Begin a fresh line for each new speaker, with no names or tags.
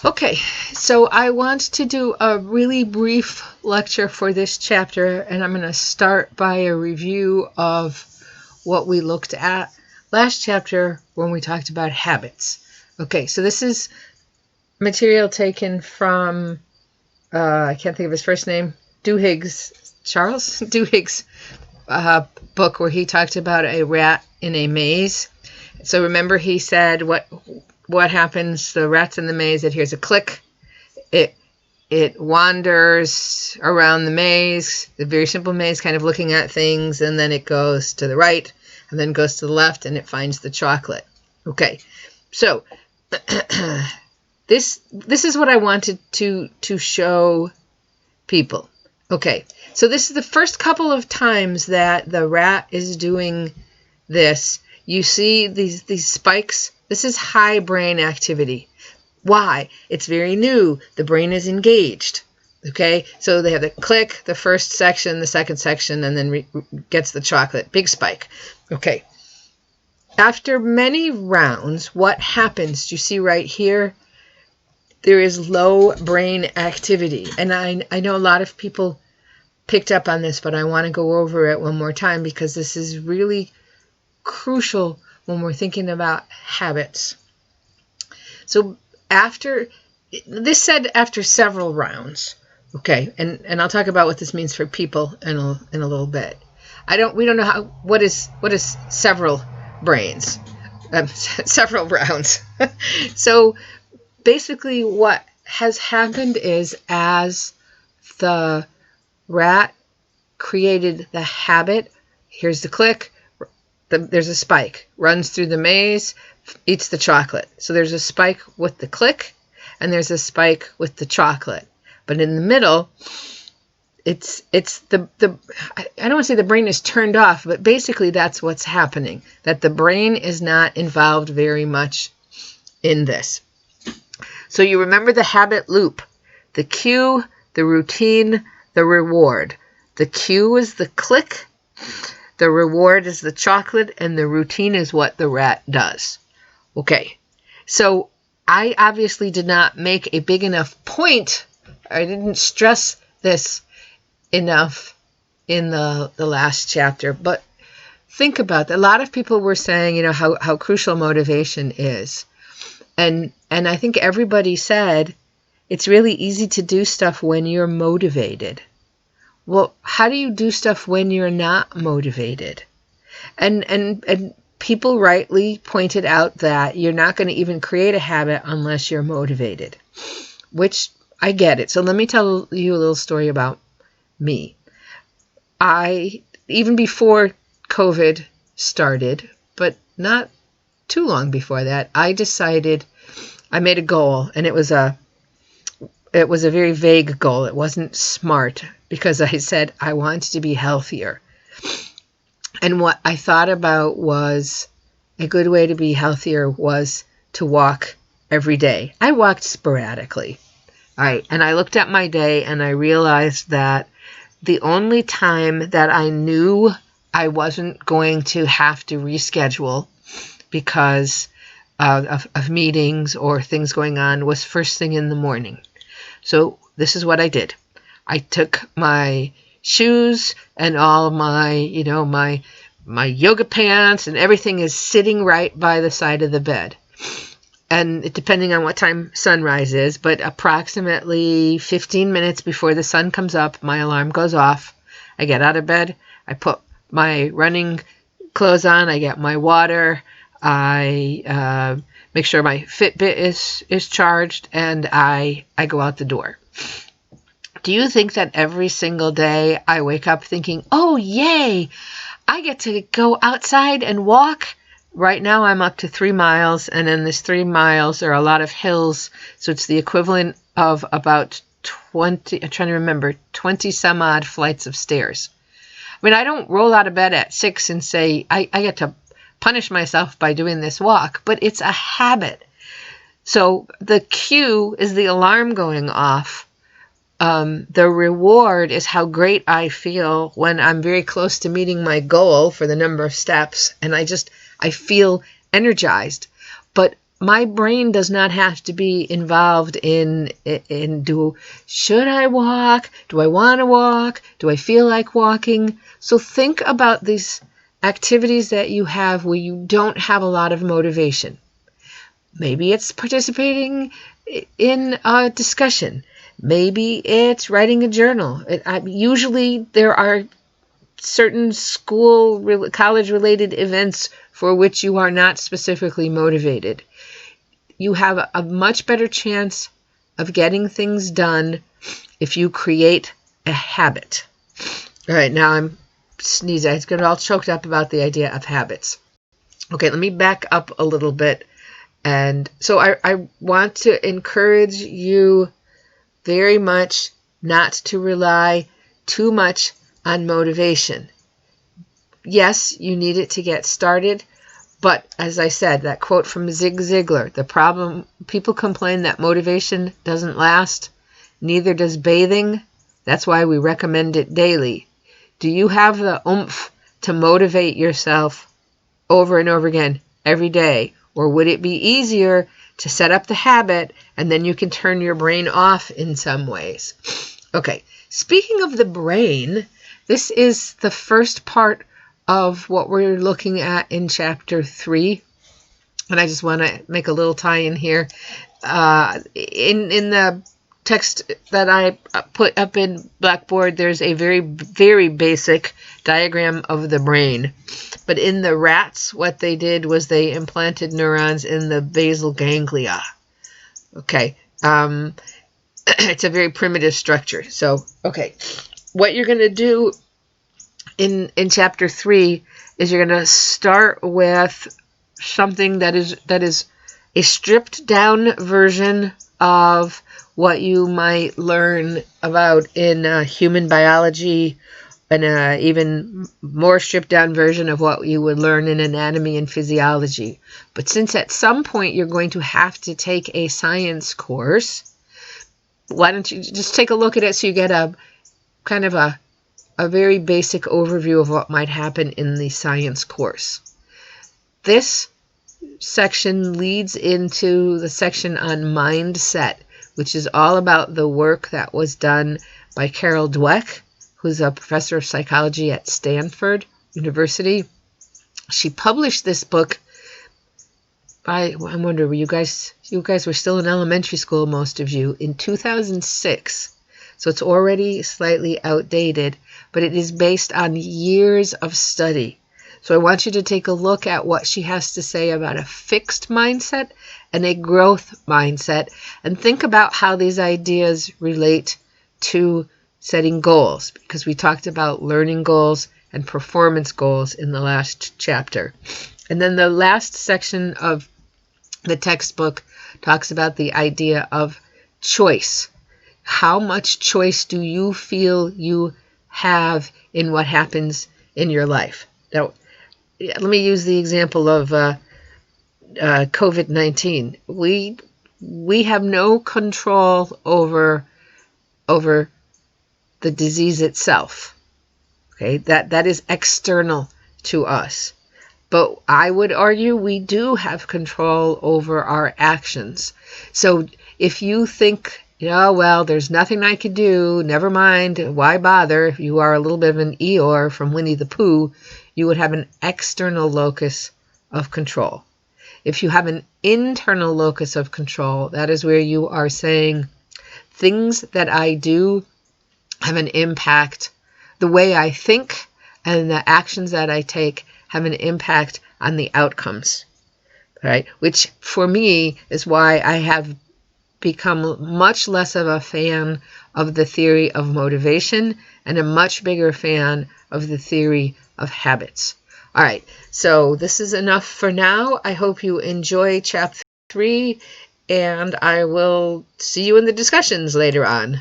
Okay, so I want to do a really brief lecture for this chapter, and I'm going to start by a review of what we looked at last chapter when we talked about habits. Okay, so this is material taken from, I can't think of his first name, Charles Duhigg's book where he talked about a rat in a maze. So remember he said what happens, the rat's in the maze, it hears a click, it wanders around the maze, the very simple maze, kind of looking at things, and then it goes to the right, and then goes to the left, and it finds the chocolate. Okay, so this is what I wanted to show people. Okay, so this is the first couple of times that the rat is doing this. You see these spikes. This is high brain activity. Why? It's very new. The brain is engaged. Okay, so they have the click, the first section, the second section, and then gets the chocolate. Big spike. Okay. After many rounds, what happens? Do you see right here? There is low brain activity. And I know a lot of people picked up on this, but I want to go over it one more time because this is really crucial when we're thinking about habits. So after several rounds, okay, and I'll talk about what this means for people in a little bit. We don't know what is several brains, several rounds. So basically what has happened is as the rat created the habit, here's the click, there's a spike, runs through the maze, eats the chocolate. So there's a spike with the click, and there's a spike with the chocolate. But in the middle, it's the I don't want to say the brain is turned off, but basically that's what's happening, that the brain is not involved very much in this. So you remember the habit loop, the cue, the routine, the reward. The cue is the click, the reward is the chocolate, and the routine is what the rat does. Okay, so I obviously did not make a big enough point. I didn't stress this enough in the last chapter, but think about that. A lot of people were saying, how crucial motivation is. And I think everybody said it's really easy to do stuff when you're motivated. Well, how do you do stuff when you're not motivated? And people rightly pointed out that you're not going to even create a habit unless you're motivated, which I get it. So let me tell you a little story about me. Even before COVID started, but not too long before that, I made a goal, and it was a very vague goal. It wasn't smart because I said I wanted to be healthier. And what I thought about was a good way to be healthier was to walk every day. I walked sporadically. All right. And I looked at my day and I realized that the only time that I knew I wasn't going to have to reschedule because of meetings or things going on was first thing in the morning. So this is what I did. I took my shoes and all my yoga pants and everything is sitting right by the side of the bed. And depending on what time sunrise is, but approximately 15 minutes before the sun comes up, my alarm goes off. I get out of bed. I put my running clothes on. I get my water. I make sure my Fitbit is charged, and I go out the door. Do you think that every single day I wake up thinking, oh, yay, I get to go outside and walk? Right now I'm up to 3 miles, and in this 3 miles there are a lot of hills, so it's the equivalent of about 20 some odd flights of stairs. I mean, I don't roll out of bed at 6 and say, I get to punish myself by doing this walk, but it's a habit. So the cue is the alarm going off. The reward is how great I feel when I'm very close to meeting my goal for the number of steps, and I feel energized. But my brain does not have to be involved in should I walk? Do I want to walk? Do I feel like walking? So think about these activities that you have where you don't have a lot of motivation. Maybe it's participating in a discussion. Maybe it's writing a journal. Usually there are certain school, college-related events for which you are not specifically motivated. You have a much better chance of getting things done if you create a habit. All right, now I'm sneezing. I get all choked up about the idea of habits. Okay, let me back up a little bit. And so I want to encourage you very much not to rely too much on motivation. Yes, you need it to get started. But as I said, that quote from Zig Ziglar, the problem, people complain that motivation doesn't last. Neither does bathing. That's why we recommend it daily. Do you have the oomph to motivate yourself over and over again every day? Or would it be easier to set up the habit and then you can turn your brain off in some ways? Okay, speaking of the brain, this is the first part of what we're looking at in chapter 3. And I just want to make a little tie-in here. In the text that I put up in Blackboard, there's a very, very basic diagram of the brain. But in the rats, what they did was they implanted neurons in the basal ganglia. Okay. It's a very primitive structure. So, okay. What you're going to do in chapter 3 is you're going to start with something that is a stripped down version of what you might learn about in human biology, and an even more stripped down version of what you would learn in anatomy and physiology. But since at some point you're going to have to take a science course, why don't you just take a look at it so you get a kind of a very basic overview of what might happen in the science course. This section leads into the section on mindset, which is all about the work that was done by Carol Dweck, who's a professor of psychology at Stanford University. She published this book I wonder, were you guys were still in elementary school, most of you, in 2006. So it's already slightly outdated, but it is based on years of study. So I want you to take a look at what she has to say about a fixed mindset and a growth mindset, and think about how these ideas relate to setting goals, because we talked about learning goals and performance goals in the last chapter. And then the last section of the textbook talks about the idea of choice. How much choice do you feel you have in what happens in your life? Now, let me use the example of COVID-19. We have no control over the disease itself. Okay, that is external to us. But I would argue we do have control over our actions. So if you think, well, there's nothing I could do, never mind, why bother? If you are a little bit of an Eeyore from Winnie the Pooh, you would have an external locus of control. If you have an internal locus of control, that is where you are saying, things that I do have an impact. The way I think and the actions that I take have an impact on the outcomes, right? Which for me is why I have become much less of a fan of the theory of motivation and a much bigger fan of the theory of habits. All right, so this is enough for now. I hope you enjoy chapter 3, and I will see you in the discussions later on.